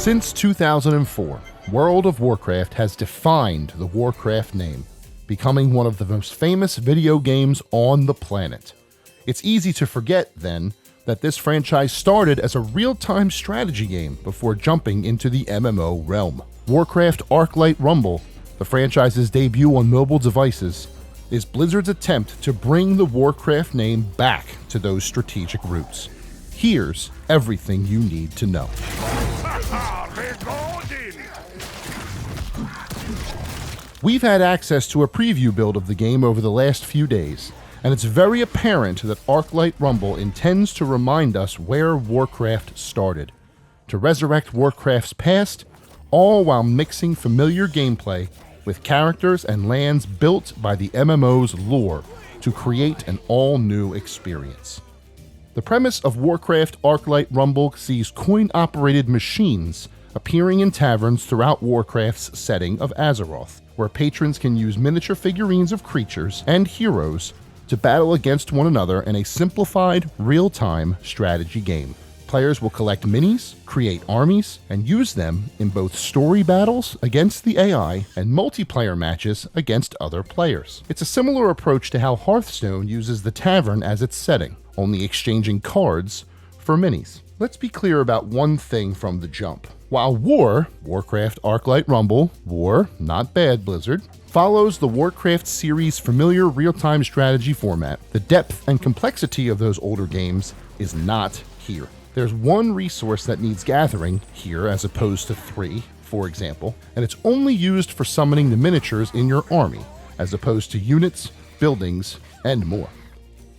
Since 2004, World of Warcraft has defined the Warcraft name, becoming one of the most famous video games on the planet. It's easy to forget, then, that this franchise started as a real-time strategy game before jumping into the MMO realm. Warcraft Arclight Rumble, the franchise's debut on mobile devices, is Blizzard's attempt to bring the Warcraft name back to those strategic roots. Here's everything you need to know. We've had access to a preview build of the game over the last few days, and it's very apparent that Arclight Rumble intends to remind us where Warcraft started, to resurrect Warcraft's past, all while mixing familiar gameplay with characters and lands built by the MMO's lore to create an all-new experience. The premise of Warcraft Arclight Rumble sees coin-operated machines appearing in taverns throughout Warcraft's setting of Azeroth, where patrons can use miniature figurines of creatures and heroes to battle against one another in a simplified, real-time strategy game. Players will collect minis, create armies, and use them in both story battles against the AI and multiplayer matches against other players. It's a similar approach to how Hearthstone uses the tavern as its setting, only exchanging cards for minis. Let's be clear about one thing from the jump. While Warcraft Arclight Rumble, not bad Blizzard, follows the Warcraft series' familiar real-time strategy format, the depth and complexity of those older games is not here. There's one resource that needs gathering here as opposed to 3, for example, and it's only used for summoning the miniatures in your army, as opposed to units, buildings, and more.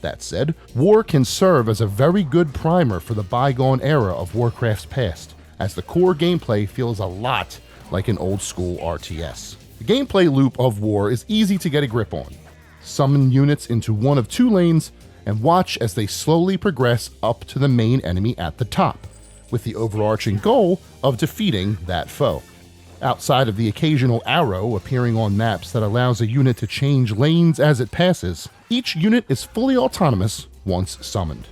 That said, War can serve as a very good primer for the bygone era of Warcraft's past, as the core gameplay feels a lot like an old-school RTS. The gameplay loop of War is easy to get a grip on. Summon units into one of 2 lanes and watch as they slowly progress up to the main enemy at the top, with the overarching goal of defeating that foe. Outside of the occasional arrow appearing on maps that allows a unit to change lanes as it passes, each unit is fully autonomous once summoned.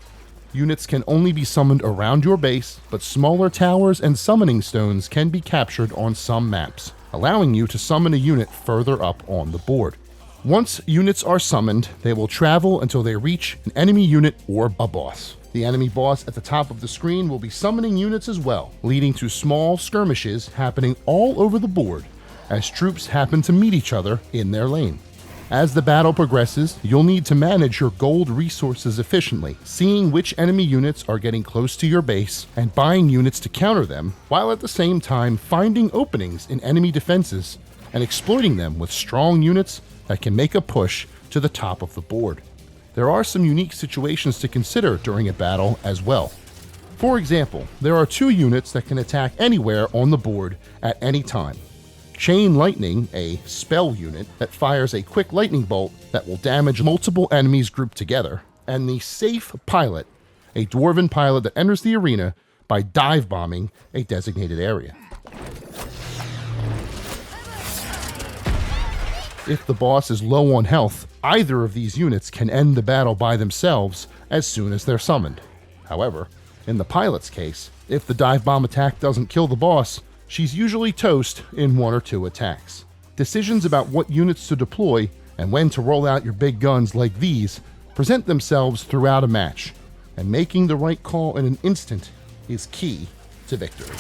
Units can only be summoned around your base, but smaller towers and summoning stones can be captured on some maps, allowing you to summon a unit further up on the board. Once units are summoned, they will travel until they reach an enemy unit or a boss. The enemy boss at the top of the screen will be summoning units as well, leading to small skirmishes happening all over the board as troops happen to meet each other in their lane. As the battle progresses, you'll need to manage your gold resources efficiently, seeing which enemy units are getting close to your base and buying units to counter them, while at the same time finding openings in enemy defenses and exploiting them with strong units that can make a push to the top of the board. There are some unique situations to consider during a battle as well. For example, there are 2 units that can attack anywhere on the board at any time. Chain Lightning, a spell unit that fires a quick lightning bolt that will damage multiple enemies grouped together, and the Safe Pilot, a dwarven pilot that enters the arena by dive bombing a designated area. If the boss is low on health, either of these units can end the battle by themselves as soon as they're summoned. However, in the pilot's case, if the dive bomb attack doesn't kill the boss, she's usually toast in 1 or 2 attacks. Decisions about what units to deploy and when to roll out your big guns like these present themselves throughout a match, and making the right call in an instant is key to victory.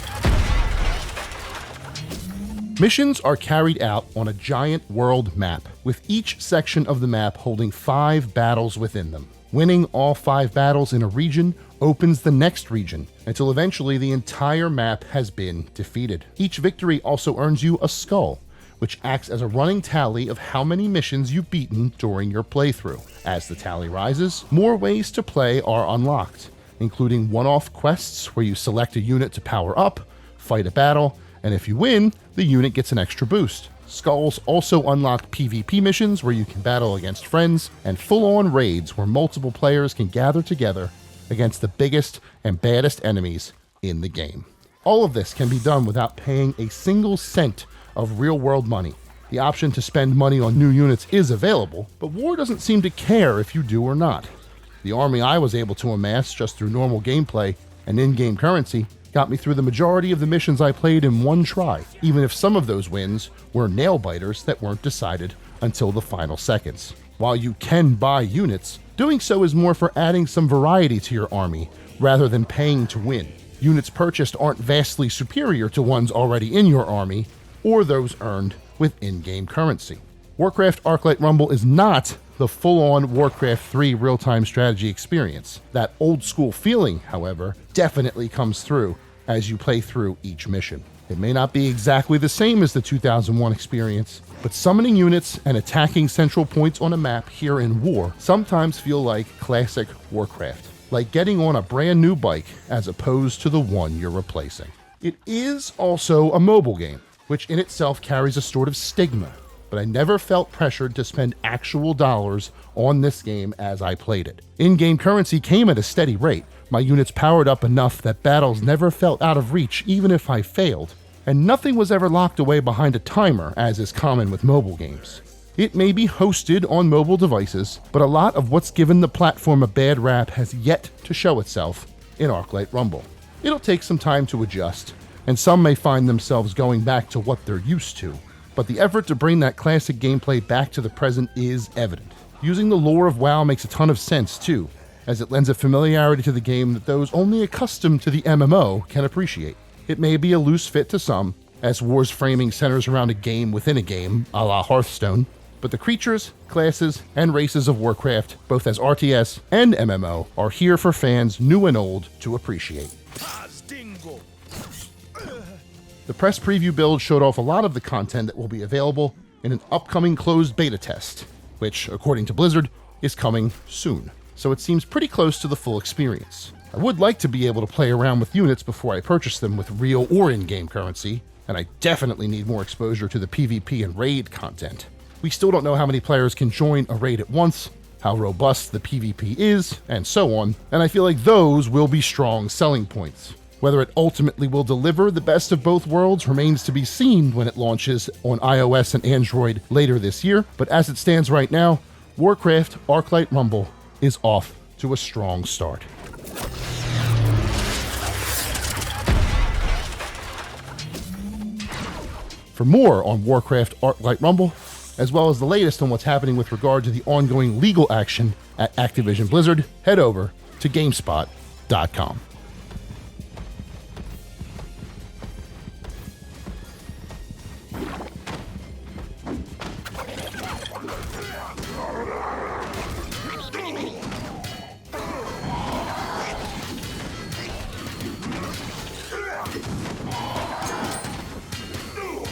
Missions are carried out on a giant world map, with each section of the map holding 5 battles within them. Winning all 5 battles in a region opens the next region, until eventually the entire map has been defeated. Each victory also earns you a skull, which acts as a running tally of how many missions you've beaten during your playthrough. As the tally rises, more ways to play are unlocked, including one-off quests where you select a unit to power up, fight a battle, and if you win, the unit gets an extra boost. Skulls also unlock PvP missions where you can battle against friends, and full-on raids where multiple players can gather together against the biggest and baddest enemies in the game. All of this can be done without paying a single cent of real-world money. The option to spend money on new units is available, but War doesn't seem to care if you do or not. The army I was able to amass just through normal gameplay and in-game currency got me through the majority of the missions I played in one try, even if some of those wins were nail-biters that weren't decided until the final seconds. While you can buy units, doing so is more for adding some variety to your army rather than paying to win. Units purchased aren't vastly superior to ones already in your army or those earned with in-game currency. Warcraft Arclight Rumble is not the full-on Warcraft 3 real-time strategy experience. That old-school feeling, however, definitely comes through as you play through each mission. It may not be exactly the same as the 2001 experience, but summoning units and attacking central points on a map here in War sometimes feel like classic Warcraft, like getting on a brand new bike as opposed to the one you're replacing. It is also a mobile game, which in itself carries a sort of stigma, but I never felt pressured to spend actual dollars on this game as I played it. In-game currency came at a steady rate. My units powered up enough that battles never felt out of reach even if I failed, and nothing was ever locked away behind a timer as is common with mobile games. It may be hosted on mobile devices, but a lot of what's given the platform a bad rap has yet to show itself in Arclight Rumble. It'll take some time to adjust, and some may find themselves going back to what they're used to, but the effort to bring that classic gameplay back to the present is evident. Using the lore of WoW makes a ton of sense too, as it lends a familiarity to the game that those only accustomed to the MMO can appreciate. It may be a loose fit to some, as War's framing centers around a game within a game, a la Hearthstone, but the creatures, classes, and races of Warcraft, both as RTS and MMO, are here for fans new and old to appreciate. The press preview build showed off a lot of the content that will be available in an upcoming closed beta test, which, according to Blizzard, is coming soon, so it seems pretty close to the full experience. I would like to be able to play around with units before I purchase them with real or in-game currency, and I definitely need more exposure to the PvP and raid content. We still don't know how many players can join a raid at once, how robust the PvP is, and so on, and I feel like those will be strong selling points. Whether it ultimately will deliver the best of both worlds remains to be seen when it launches on iOS and Android later this year, but as it stands right now, Warcraft Arclight Rumble is off to a strong start. For more on Warcraft Arclight Rumble, as well as the latest on what's happening with regard to the ongoing legal action at Activision Blizzard, head over to GameSpot.com.